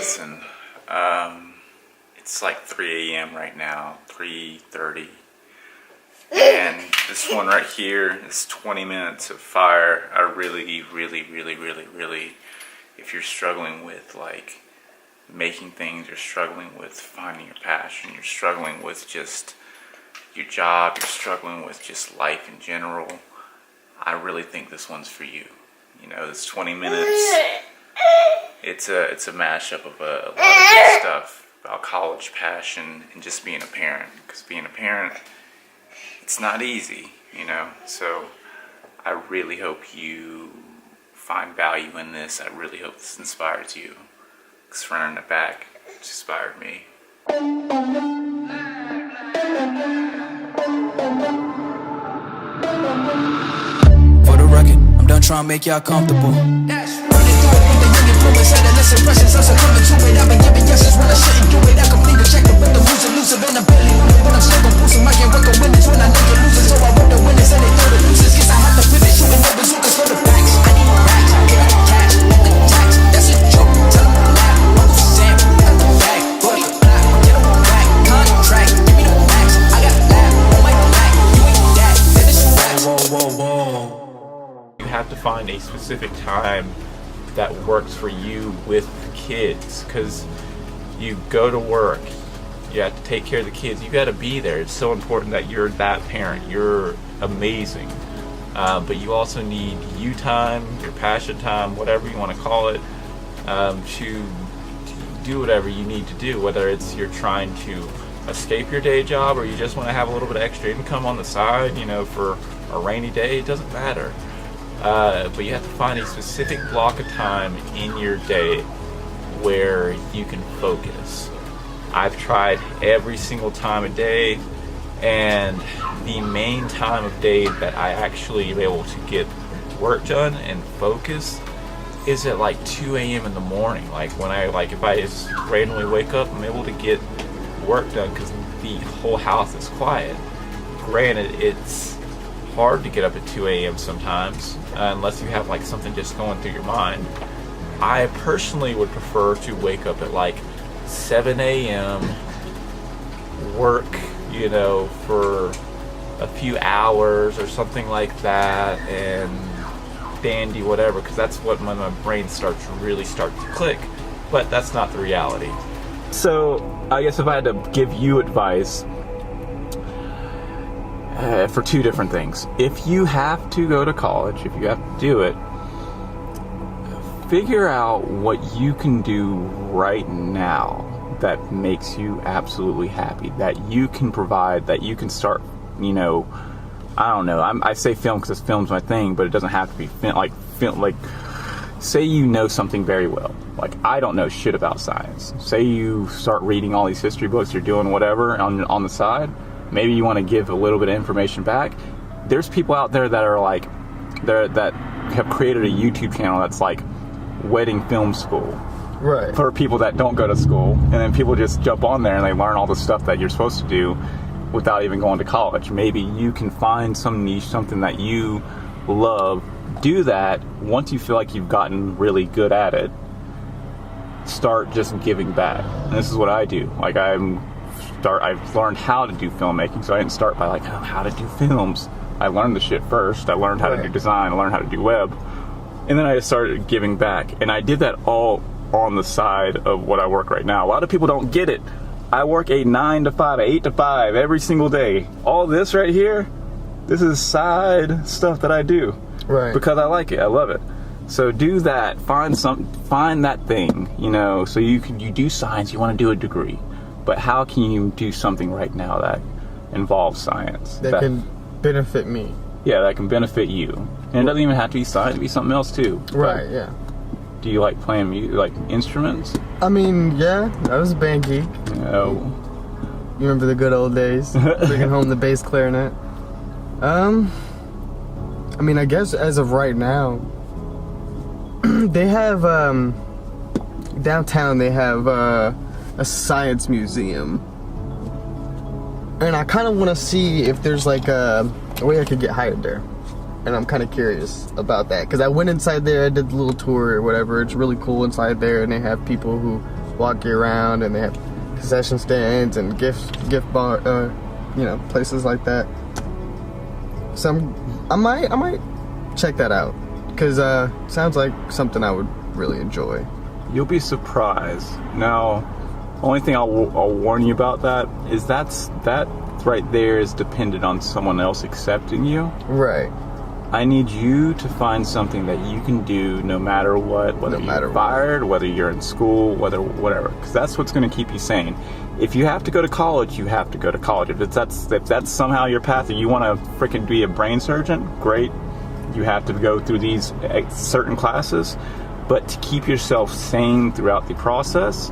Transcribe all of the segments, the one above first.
Listen, it's like 3 a.m. right now, 3:30. And this one right here is 20 minutes of fire. I really, if you're struggling with like making things, you're struggling with finding your passion, you're struggling with just your job, you're struggling with just life in general, I really think this one's for you. You know, this 20 minutes, it's a mashup of a lot of good stuff about college, passion, and just being a parent. Because being a parent, it's not easy, you know. So I really hope you find value in this. I really hope this inspires you. Because running it back, it inspired me. For the record, I'm done trying to make y'all comfortable. Running through it, the young influence had a less impressions. I'm succumbing to it. I've been giving yeses when I shouldn't do it. I completely check the rhythm, who's elusive, and I'm barely winning. But I'm still gon' boost them. I can't work on winners when I know you're losing. So I work the winners and they throw the losers. Guess I have to pivot, shooting no bazookas for the facts. I need racks, get up cash, the tax. That's a joke, tell them I'm laugh. Uncle Sam, got the bag, booty black, get them on back. Contract, give me the max. I got laugh on my back. You ain't that, then it's racks. Whoa. You have to find a specific time that works for you with kids, because you go to work, you have to take care of the kids, you got to be there. It's so important that you're that parent. You're amazing, but you also need you time, your passion time, whatever you want to call it, to do whatever you need to do, whether it's you're trying to escape your day job or you just want to have a little bit of extra income on the side, you know, for a rainy day. It doesn't matter. But you have to find a specific block of time in your day where you can focus. I've tried every single time of day, and the main time of day that I actually am able to get work done and focus is at like 2 a.m. in the morning. Like when if I just randomly wake up, I'm able to get work done because the whole house is quiet. Granted, it's hard to get up at 2 a.m. sometimes, unless you have like something just going through your mind. I personally would prefer to wake up at like 7 a.m., work, you know, for a few hours or something like that, and dandy whatever, because that's what when my brain really starts to click. But that's not the reality. So I guess if I had to give you advice, for two different things. If you have to go to college, if you have to do it, figure out what you can do right now that makes you absolutely happy, that you can provide, that you can start, you know, I don't know, I say film because film's my thing, but it doesn't have to be film, like say you know something very well. Like, I don't know shit about science. Say you start reading all these history books, you're doing whatever on the side. Maybe you want to give a little bit of information back. There's people out there that are like, that have created a YouTube channel that's like wedding film school. Right. For people that don't go to school. And then people just jump on there and they learn all the stuff that you're supposed to do without even going to college. Maybe you can find some niche, something that you love. Do that. Once you feel like you've gotten really good at it, start just giving back. And this is what I do. Like, I've learned how to do filmmaking, so I didn't start by like, oh, how to do films. I learned the shit first. I learned how to do design. I learned how to do web. And then I just started giving back. And I did that all on the side of what I work right now. A lot of people don't get it. I work a 9 to 5, 8 to 5 every single day. All this right here, this is side stuff that I do. Right. Because I like it. I love it. So do that. Find that thing, you know, so you do science, you want to do a degree. But how can you do something right now that involves science? That can benefit me. Yeah, that can benefit you. And it doesn't even have to be science, it can be something else too. Right, yeah. Do you like playing like instruments? I mean, yeah, I was a band geek. No. You remember the good old days? Bringing home the bass clarinet. I mean, I guess as of right now, they have, downtown they have, a science museum, and I kind of want to see if there's like a way I could get hired there, and I'm kind of curious about that because I went inside there, I did the little tour or whatever. It's really cool inside there, and they have people who walk you around, and they have concession stands and gift bar, places like that. So I might check that out, because sounds like something I would really enjoy. You'll be surprised. Now, only thing I'll warn you about that is that right there is dependent on someone else accepting you. Right. I need you to find something that you can do no matter what, whether you're fired, whether you're in school, whatever, because that's what's going to keep you sane. If you have to go to college, you have to go to college. If that's somehow your path, and you want to freaking be a brain surgeon, great. You have to go through these certain classes, but to keep yourself sane throughout the process,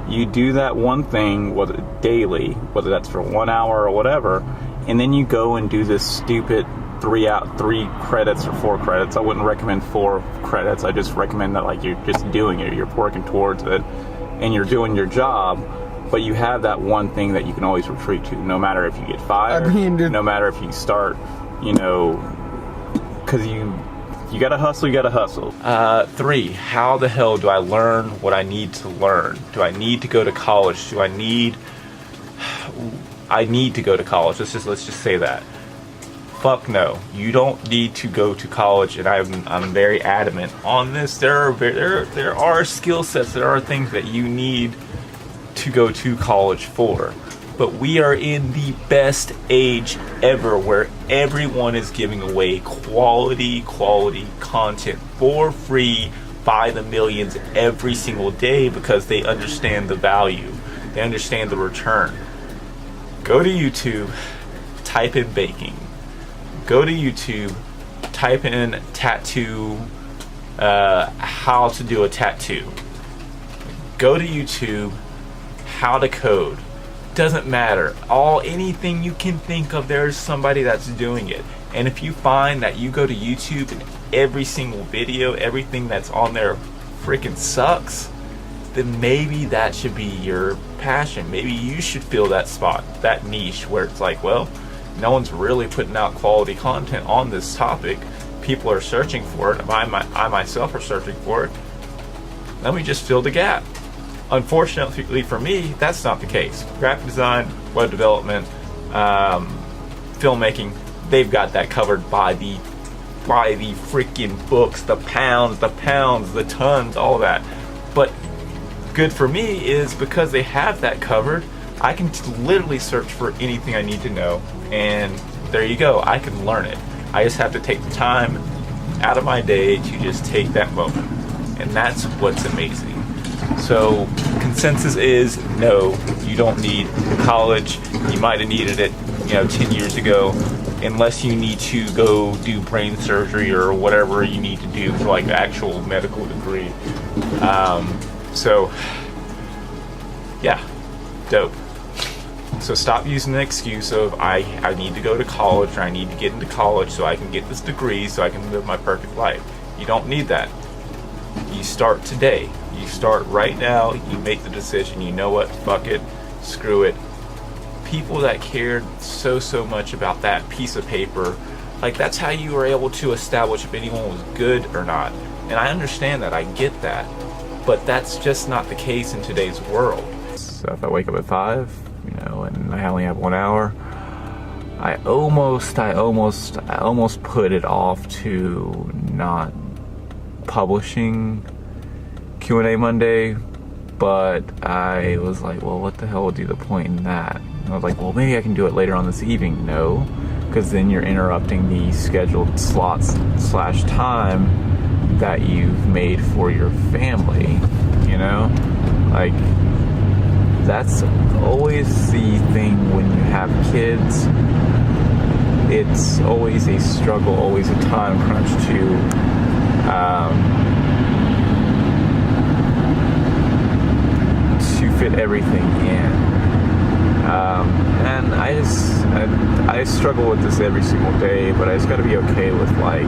you do that one thing, whether daily, whether that's for 1 hour or whatever, and then you go and do this stupid 3 credits or 4 credits. I wouldn't recommend 4 credits. I just recommend that, like, you're just doing it, you're working towards it, and you're doing your job, but you have that one thing that you can always retreat to, no matter if you get fired, no matter if you start, because you gotta hustle. 3, how the hell do I learn what I need to learn? Do I need to go to college? I need to go to college. Let's just say that. Fuck no. You don't need to go to college, and I'm very adamant on this. There are skill sets, there are things that you need to go to college for. But we are in the best age ever, where everyone is giving away quality content for free by the millions every single day, because they understand the value. They understand the return. Go to YouTube, type in baking. Go to YouTube, type in tattoo, how to do a tattoo. Go to YouTube, how to code. Doesn't matter. Anything you can think of, there's somebody that's doing it. And if you find that you go to YouTube and every single video, everything that's on there freaking sucks, then maybe that should be your passion. Maybe you should fill that spot, that niche, where it's like, well, no one's really putting out quality content on this topic. People are searching for it. I myself are searching for it. Let me just fill the gap. Unfortunately for me, that's not the case. Graphic design, web development, filmmaking, they've got that covered by the freaking books, the pounds, the tons, all of that. But good for me is because they have that covered, I can literally search for anything I need to know, and there you go, I can learn it. I just have to take the time out of my day to just take that moment, and that's what's amazing. So consensus is no, you don't need college. You might have needed it 10 years ago, unless you need to go do brain surgery or whatever you need to do for like an actual medical degree. So yeah, dope. So stop using the excuse of I need to go to college, or I need to get into college so I can get this degree so I can live my perfect life. You don't need that. You start today. You start right now. You make the decision. You know what? Fuck it. Screw it. People that cared so much about that piece of paper, like, that's how you were able to establish if anyone was good or not. And I understand that. I get that. But that's just not the case in today's world. So if I wake up at 5, and I only have 1 hour, I almost put it off to not publishing Q&A Monday, but I was like, well, what the hell would be the point in that? And I was like, well, maybe I can do it later on this evening. No, because then you're interrupting the scheduled slots / time that you've made for your family, like, that's always the thing when you have kids. It's always a struggle, always a time crunch to fit everything in. And I struggle with this every single day, but I just gotta be okay with, like,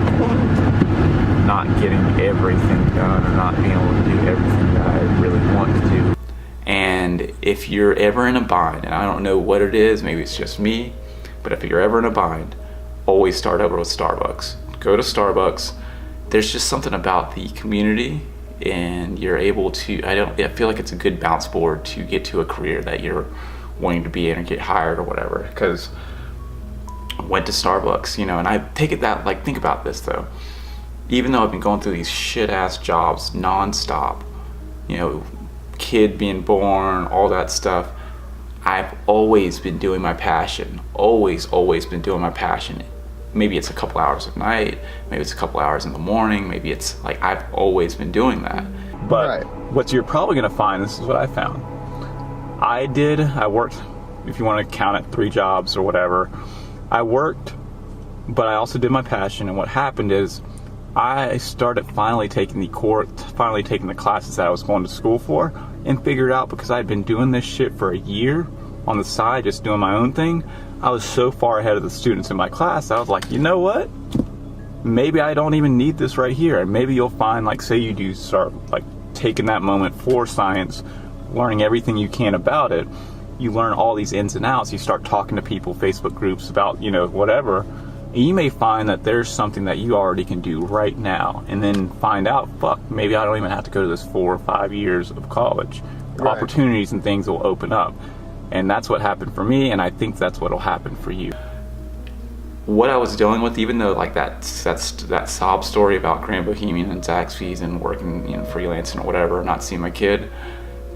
not getting everything done, or not being able to do everything that I really want to do. And if you're ever in a bind, and I don't know what it is, maybe it's just me, but if you're ever in a bind, always start over with Starbucks. Go to Starbucks. There's just something about the community and you're able to, I feel like it's a good bounce board to get to a career that you're wanting to be in or get hired or whatever. Because I went to Starbucks, you know, and I take it that, like, think about this though. Even though I've been going through these shit ass jobs nonstop, you know, kid being born, all that stuff, I've always been doing my passion. Always been doing my passion. Maybe it's a couple hours at night, maybe it's a couple hours in the morning, maybe it's like, I've always been doing that. But Right. what you're probably going to find, this is what I found. I worked, if you want to count it, 3 jobs or whatever. I worked, but I also did my passion. And what happened is I started finally taking the classes that I was going to school for, and figured out, because I'd been doing this shit for a year on the side, just doing my own thing, I was so far ahead of the students in my class. I was like, you know what? Maybe I don't even need this right here. And maybe you'll find, like, say you do start like taking that moment for science, learning everything you can about it. You learn all these ins and outs. You start talking to people, Facebook groups about, you know, whatever. And you may find that there's something that you already can do right now, and then find out, fuck, maybe I don't even have to go to this 4 or 5 years of college. Right. Opportunities and things will open up. And that's what happened for me, and I think that's what will happen for you. What I was dealing with, even though like that sob story about Grand Bohemian and Zaxby's and working, you know, freelancing or whatever, not seeing my kid,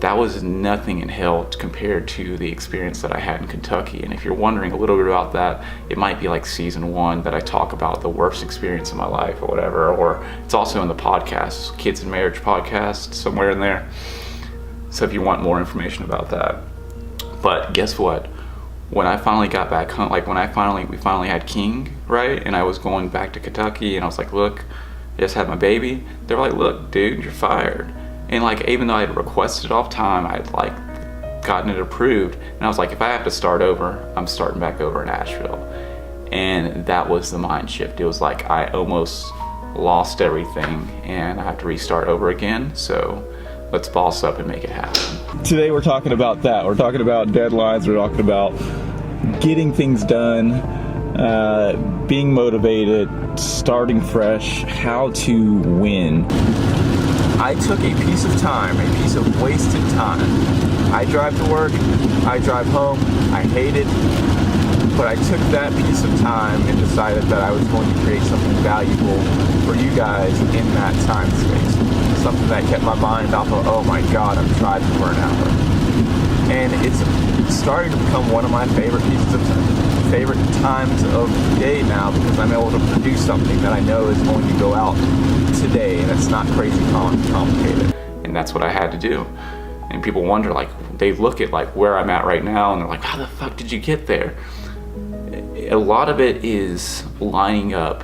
that was nothing in hell compared to the experience that I had in Kentucky. And if you're wondering a little bit about that, it might be like season 1 that I talk about the worst experience of my life or whatever, or it's also in the podcast, Kids and Marriage podcast, somewhere in there. So if you want more information about that. But guess what? When I finally got back home, like when we finally had King, right? And I was going back to Kentucky, and I was like, look, I just had my baby. They were like, look, dude, you're fired. And like, even though I had requested off time, I'd like gotten it approved. And I was like, if I have to start over, I'm starting back over in Asheville. And that was the mind shift. It was like, I almost lost everything and I have to restart over again. So let's boss up and make it happen. Today we're talking about that. We're talking about deadlines. We're talking about getting things done, being motivated, starting fresh, how to win. I took a piece of time, a piece of wasted time. I drive to work, I drive home, I hate it, but I took that piece of time and decided that I was going to create something valuable for you guys in that time space. Something that kept my mind off of, oh my God, I'm driving for an hour. And it's starting to become one of my favorite times of the day now, because I'm able to produce something that I know is going to go out today, and it's not crazy complicated. And that's what I had to do. And people wonder, like, they look at like where I'm at right now and they're like, how the fuck did you get there? A lot of it is lining up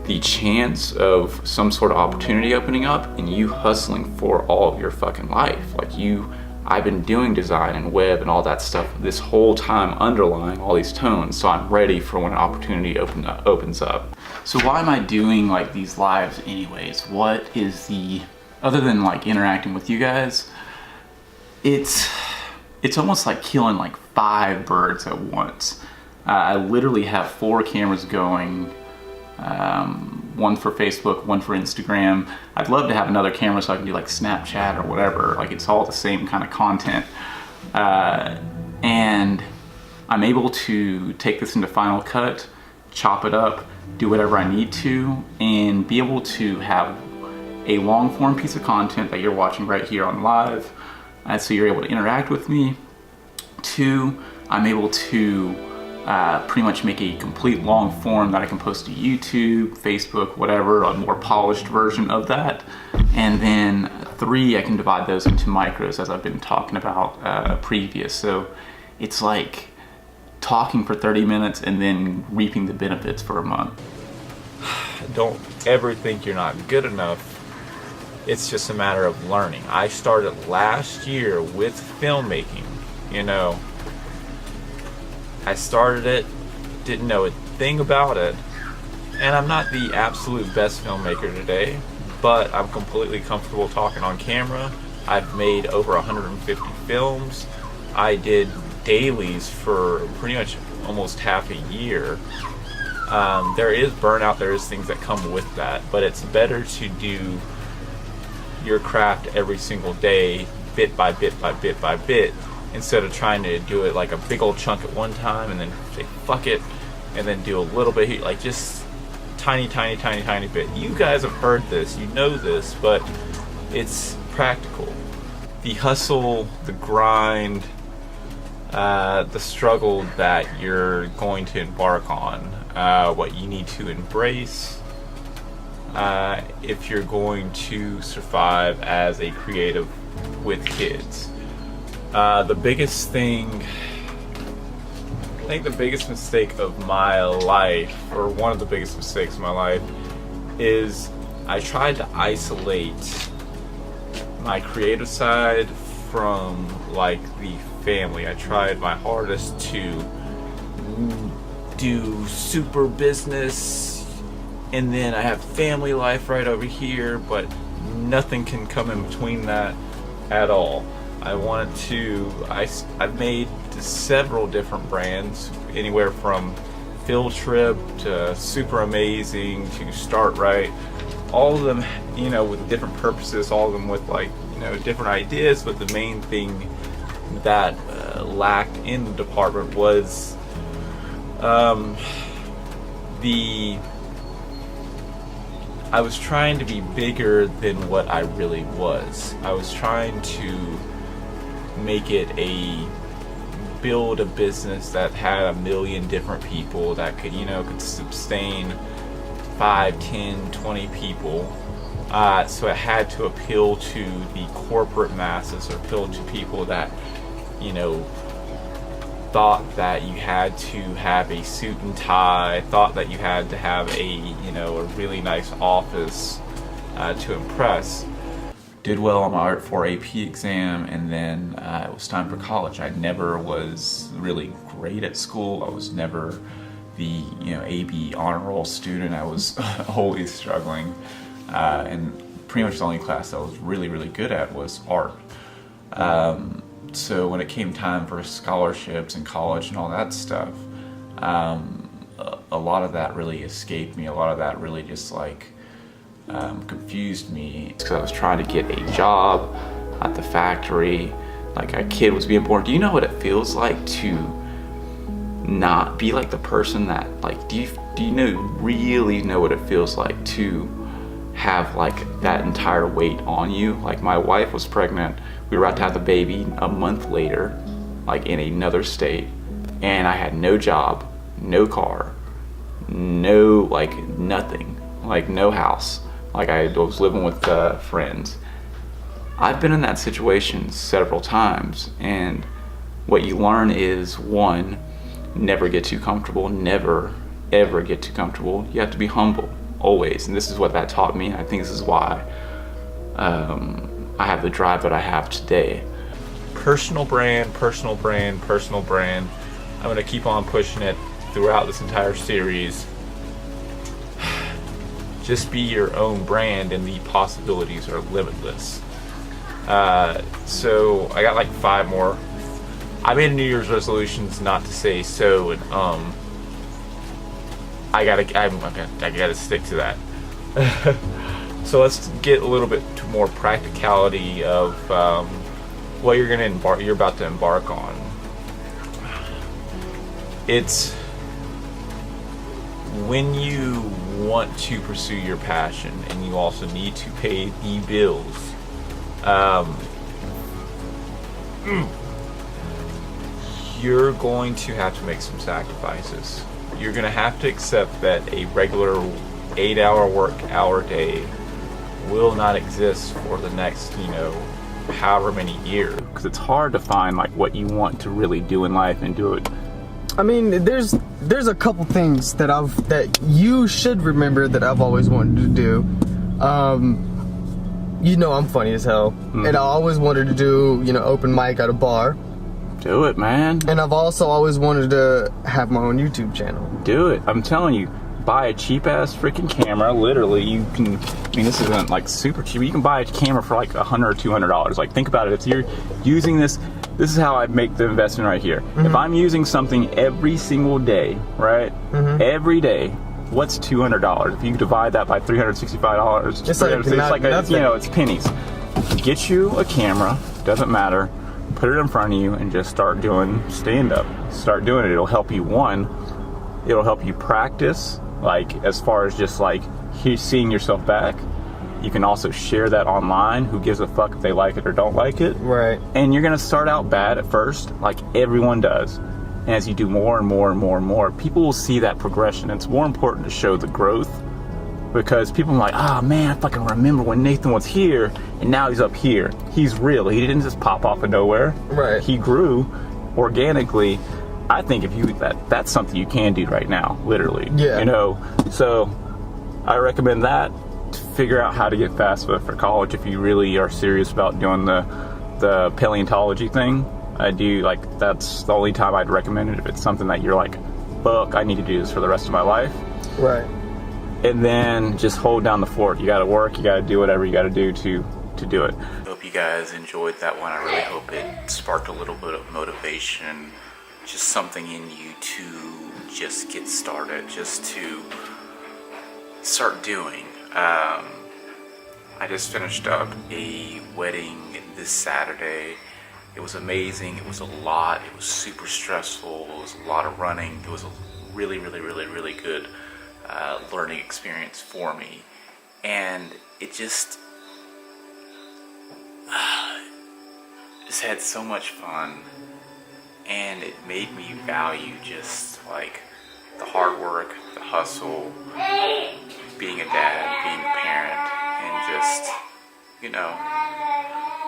the chance of some sort of opportunity opening up and you hustling for all of your fucking life. Like I've been doing design and web and all that stuff this whole time, underlying all these tones, so I'm ready for when an opportunity opens up. So why am I doing like these lives anyways? What is the, other than like interacting with you guys, it's almost like killing like 5 birds at once. I literally have 4 cameras going, one for Facebook, one for Instagram. I'd love to have another camera so I can do like Snapchat or whatever. Like it's all the same kind of content. And I'm able to take this into Final Cut, chop it up, do whatever I need to, and be able to have a long form piece of content that you're watching right here on live. So you're able to interact with me. 2, I'm able to pretty much make a complete long form that I can post to YouTube, Facebook, whatever, a more polished version of that. And then 3, I can divide those into micros, as I've been talking about previous. So it's like talking for 30 minutes and then reaping the benefits for a month. Don't ever think you're not good enough. It's just a matter of learning. I started last year with filmmaking, you know. I started it, didn't know a thing about it, and I'm not the absolute best filmmaker today, but I'm completely comfortable talking on camera. I've made over 150 films. I did dailies for pretty much almost half a year. There is burnout, there is things that come with that, but it's better to do your craft every single day, bit by bit by bit by bit, instead of trying to do it like a big old chunk at one time and then say fuck it and then do a little bit here, like just tiny bit. You guys have heard this, you know this, but it's practical. The hustle, the grind, the struggle that you're going to embark on, what you need to embrace if you're going to survive as a creative with kids. The biggest thing, I think the biggest mistake of my life, or one of the biggest mistakes of my life, is I tried to isolate my creative side from like the family. I tried my hardest to do super business, and then I have family life right over here, but nothing can come in between that at all. I've made several different brands, anywhere from Field Trip to Super Amazing to Start Right. All of them, you know, with different purposes, all of them with like, you know, different ideas, but the main thing that lacked in the department was I was trying to be bigger than what I really was. I was trying to build a business that had 1 million different people that could, you know, could sustain 5, 10, 20 people. So it had to appeal to the corporate masses, or appeal to people that, you know, thought that you had to have a suit and tie, thought that you had to have a, you know, a really nice office to impress. Did well on my Art 4 AP exam, and then it was time for college. I never was really great at school. I was never the, you know, AB honor roll student. I was always struggling, and pretty much the only class I was really good at was art. So when it came time for scholarships and college and all that stuff, a lot of that really escaped me. A lot of that really just like confused me, because I was trying to get a job at the factory. Like, a kid was being born. Do you know what it feels like to not be like the person that, like, do you really know what it feels like to have like that entire weight on you? Like, my wife was pregnant, we were about to have the baby a month later, like in another state, and I had no job, no car, no, like, nothing, like no house. Like, I was living with friends. I've been in that situation several times, and what you learn is, one, never get too comfortable. Never, ever get too comfortable. You have to be humble, always. And this is what that taught me. I think this is why I have the drive that I have today. Personal brand, personal brand, personal brand. I'm going to keep on pushing it throughout this entire series. Just be your own brand, and the possibilities are limitless. So I got like 5 more. I made New Year's resolutions not to say so, and I gotta stick to that. So let's get a little bit to more practicality of what you're about to embark on. It's when you want to pursue your passion, and you also need to pay the bills. You're going to have to make some sacrifices. You're going to have to accept that a regular 8-hour work hour day will not exist for the next, you know, however many years. Because it's hard to find like what you want to really do in life and do it. I mean, there's a couple things that you should remember that I've always wanted to do. You know, I'm funny as hell, and I always wanted to do, you know, open mic at a bar. Do it, man. And I've also always wanted to have my own YouTube channel. Do it. I'm telling you, buy a cheap ass freaking camera. Literally, you can. I mean, this isn't like super cheap. You can buy a camera for like $100 or $200. Like, think about it. If you're using this is how I make the investment right here. If I'm using something every single day, right? Every day, what's $200? If you divide that by $365, it's like you know, it's pennies. get you a camera, doesn't matter, put it in front of you and just start doing stand-up. Start doing it. It'll help you, it'll help you practice, like as far as just like seeing yourself back. You can also share that online. Who gives a fuck if they like it or don't like it? Right. And you're gonna start out bad at first, like everyone does. And as you do more and more and more and more, people will see that progression. It's more important to show the growth, because people are like, oh man, I fucking remember when Nathan was here and now he's up here. He's real. He didn't just pop off of nowhere. Right. He grew organically. I think if you that's something you can do right now, literally. Yeah. You know, so I recommend that to figure out how to get FAFSA for college if you really are serious about doing the paleontology thing. I do, like, that's the only time I'd recommend it if it's something that you're like, fuck, I need to do this for the rest of my life. Right. And then just hold down the fort. You gotta work, you gotta do whatever you gotta do to do it. Hope you guys enjoyed that one. I really hope it sparked a little bit of motivation, just something in you to just get started, just to start doing. I just finished up a wedding this Saturday. It was amazing. It was a lot. It was super stressful. It was a lot of running. It was a really, really, really, really good learning experience for me. And it just had so much fun. And it made me value just like the hard work, the hustle, being a dad, being a parent, and just, you know,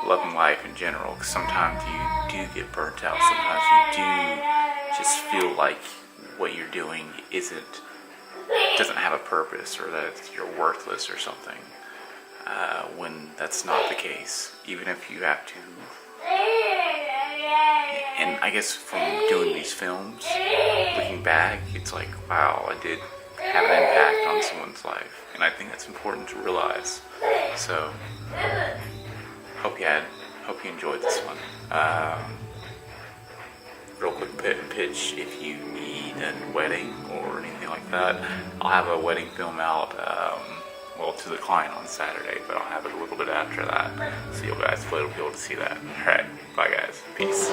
loving life in general. Because sometimes you do get burnt out. Sometimes you do just feel like what you're doing doesn't have a purpose, or that you're worthless or something. When that's not the case. Even if you have to. And I guess from doing these films, looking back, it's like, wow, I did have an impact on someone's life. And I think that's important to realize. So, hope you enjoyed this one. Real quick pitch, if you need a wedding or anything like that, I'll have a wedding film out, to the client on Saturday, but I'll have it a little bit after that. So you guys will be able to see that. Alright, bye guys. Peace.